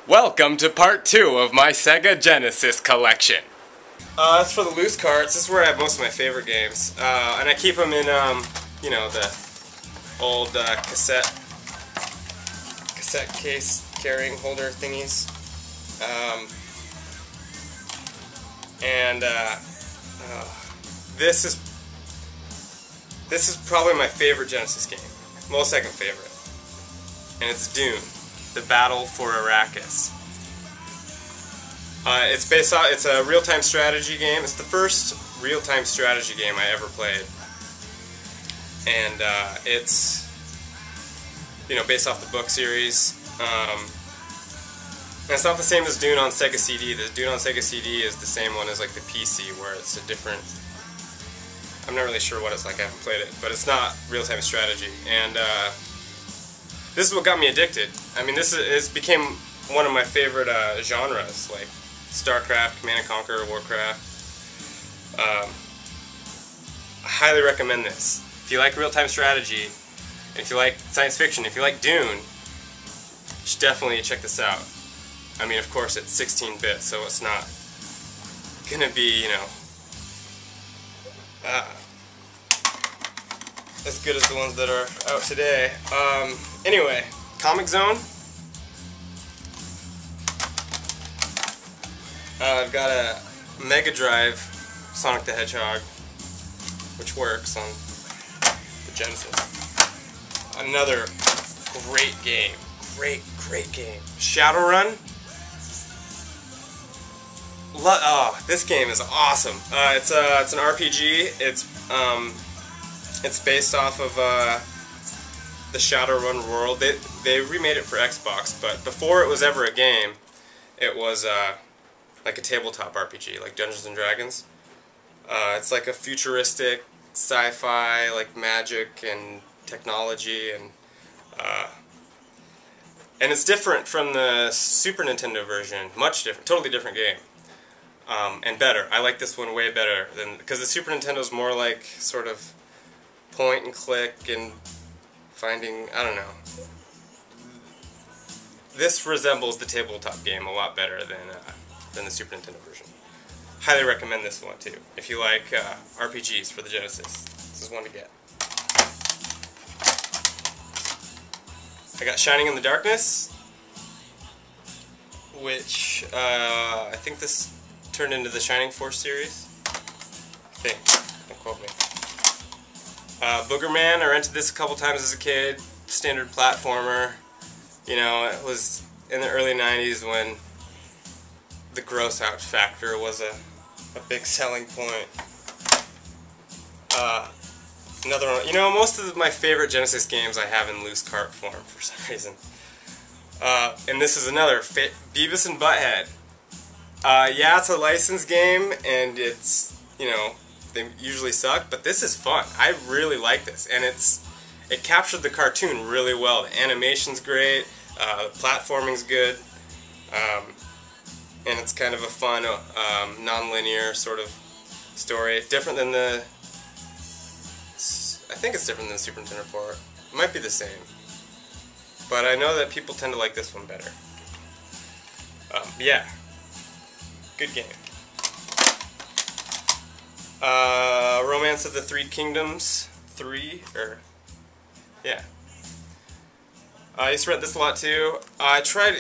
Welcome to part 2 of my Sega Genesis collection. As for the loose carts, this is where I have most of my favorite games. And I keep them in, you know, the old cassette case carrying holder thingies. This is probably my favorite Genesis game. Well, second favorite. And it's Dune. The Battle for Arrakis. It's a real-time strategy game. It's the first real-time strategy game I ever played, and it's, you know, based off the book series. And it's not the same as Dune on Sega CD. The Dune on Sega CD is the same one as like the PC, where it's a different. I'm not really sure what it's like. I haven't played it, but it's not real-time strategy. And this is what got me addicted. I mean, this became one of my favorite genres, like StarCraft, Command & Conquer, Warcraft. I highly recommend this. If you like real-time strategy, if you like science fiction, if you like Dune, you should definitely check this out. I mean, of course, it's 16-bit, so it's not gonna be, you know, as good as the ones that are out today. Anyway, Comic Zone. I've got a Mega Drive Sonic the Hedgehog, which works on the Genesis. Another great game. Great game. Shadowrun. This game is awesome. It's an RPG. It's based off of the Shadowrun world. They remade it for Xbox, but before it was ever a game, it was like a tabletop RPG, like Dungeons and Dragons. It's like a futuristic sci-fi, like magic and technology, and it's different from the Super Nintendo version. Much different, totally different game. And better. I like this one way better than, because the Super Nintendo's more like sort of point and click and finding, I don't know. This resembles the tabletop game a lot better than the Super Nintendo version. Highly recommend this one too. If you like RPGs for the Genesis, this is one to get. I got Shining in the Darkness, which I think this turned into the Shining Force series. I think. Don't quote me. Boogerman, I rented this a couple times as a kid. Standard platformer. You know, it was in the early 90s when the gross out factor was a big selling point. Another one. You know, most of my favorite Genesis games I have in loose cart form for some reason. And this is another, Beavis and Butthead. Yeah, it's a licensed game, and it's, you know, they usually suck, but this is fun. I really like this, and it captured the cartoon really well. The animation's great, the platforming's good, and it's kind of a fun, non-linear sort of story. Different than the, I think it's different than the Super Nintendo port. It might be the same, but I know that people tend to like this one better. Yeah, good game. Romance of the Three Kingdoms 3, or yeah. I used to rent this a lot too. I tried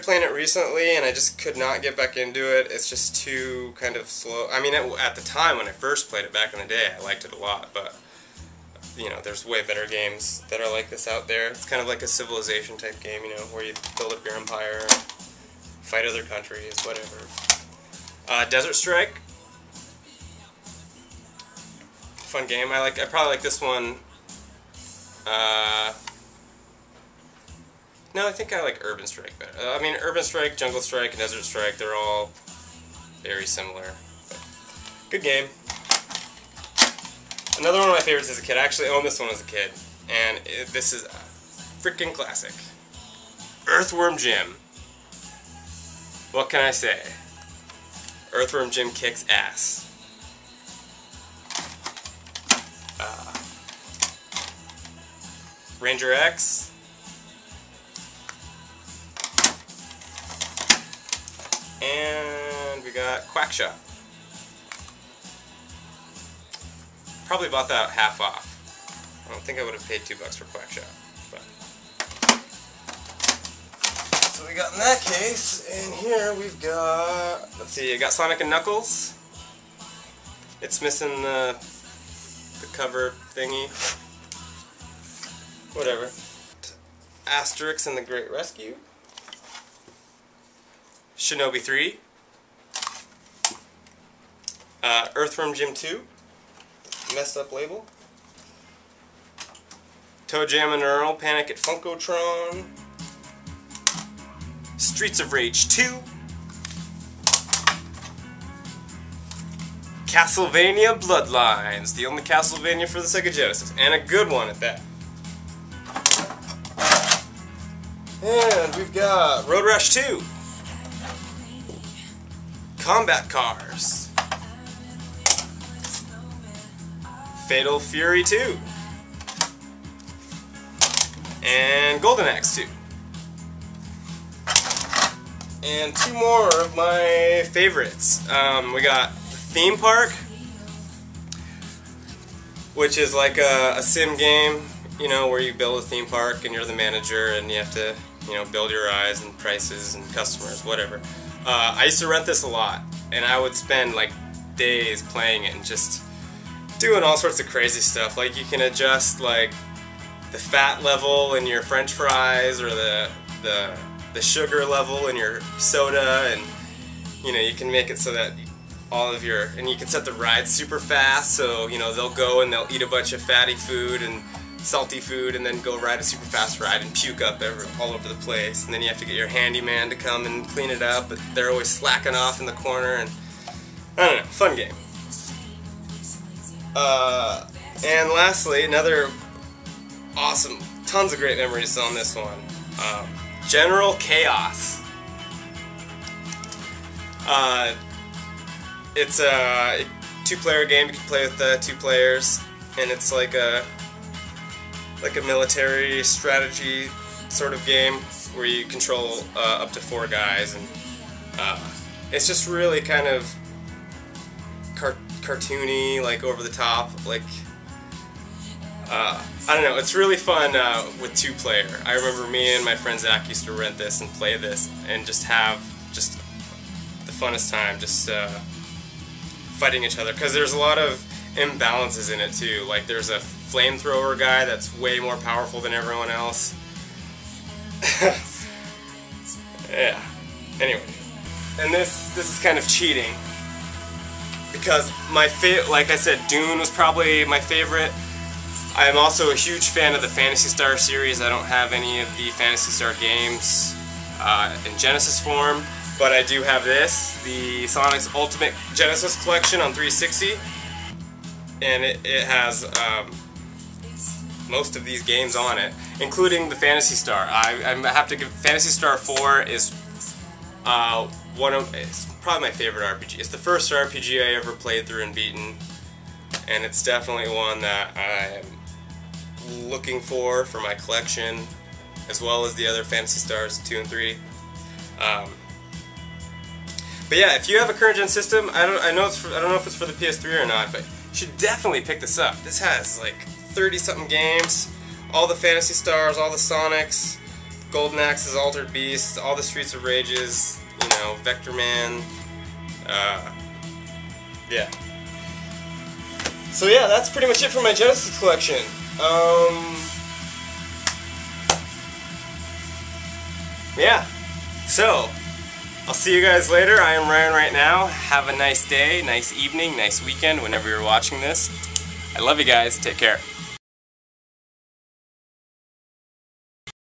playing it recently, and I just could not get back into it. It's just too kind of slow. I mean, at the time when I first played it back in the day, I liked it a lot, but you know, there's way better games that are like this out there. It's kind of like a Civilization type game, you know, where you build up your empire, fight other countries, whatever. Desert Strike. Fun game. I probably like this one. No, I think I like Urban Strike better. I mean, Urban Strike, Jungle Strike, and Desert Strike, they're all very similar. But good game. Another one of my favorites as a kid. I actually owned this one as a kid, and this is a freaking classic. Earthworm Jim. What can I say? Earthworm Jim kicks ass. Ranger X. And we got Quackshot. Probably bought that half off. I don't think I would have paid $2 for Quackshot. But. So we got in that case, and here we've got, let's see, I got Sonic and Knuckles. It's missing the cover thingy. Whatever. Asterix and the Great Rescue. Shinobi 3. Earthworm Jim 2. Messed up label. Toe Jam and Earl, Panic at Funkotron. Streets of Rage 2. Castlevania Bloodlines, the only Castlevania for the Sega Genesis, and a good one at that. And we've got Road Rash 2. Combat Cars. Fatal Fury 2. And Golden Axe 2. And two more of my favorites. We got Theme Park, which is like a sim game, you know, where you build a theme park and you're the manager and you have to, you know, build your rides and prices and customers, whatever. I used to rent this a lot, and I would spend like days playing it and just doing all sorts of crazy stuff. Like you can adjust like the fat level in your French fries or the sugar level in your soda, and you know, you can make it so that all of your, and you can set the ride super fast, so you know, they'll go and they'll eat a bunch of fatty food and salty food and then go ride a super fast ride and puke up all over the place, and then you have to get your handyman to come and clean it up, but they're always slacking off in the corner, and I don't know, fun game. And lastly, another awesome, tons of great memories on this one. General Chaos. It's a two-player game. You can play with 2 players, and it's like a military strategy sort of game where you control up to 4 guys, and it's just really kind of cartoony, like over the top, like I don't know, it's really fun with 2-player. I remember me and my friend Zach used to rent this and play this and just have just the funnest time just fighting each other, because there's a lot of imbalances in it too. Like there's a flamethrower guy that's way more powerful than everyone else. Yeah. Anyway, and this is kind of cheating, because like I said, Dune was probably my favorite. I am also a huge fan of the Phantasy Star series. I don't have any of the Phantasy Star games in Genesis form, but I do have this, the Sonic's Ultimate Genesis Collection on 360, and it has most of these games on it, including the Phantasy Star. I have to give Phantasy Star 4 is it's probably my favorite RPG. It's the first RPG I ever played through and beaten, and it's definitely one that I am looking for my collection, as well as the other Phantasy Stars 2 and 3. But yeah, if you have a current gen system, I don't know if it's for the PS3 or not, but you should definitely pick this up. This has like 30-something games, all the Phantasy Stars, all the Sonics, Golden Axes, Altered Beasts, all the Streets of Rages, you know, Vector Man. Yeah. So yeah, that's pretty much it for my Genesis collection. Yeah. So, I'll see you guys later. I am Ryan right now. Have a nice day, nice evening, nice weekend whenever you're watching this. I love you guys. Take care.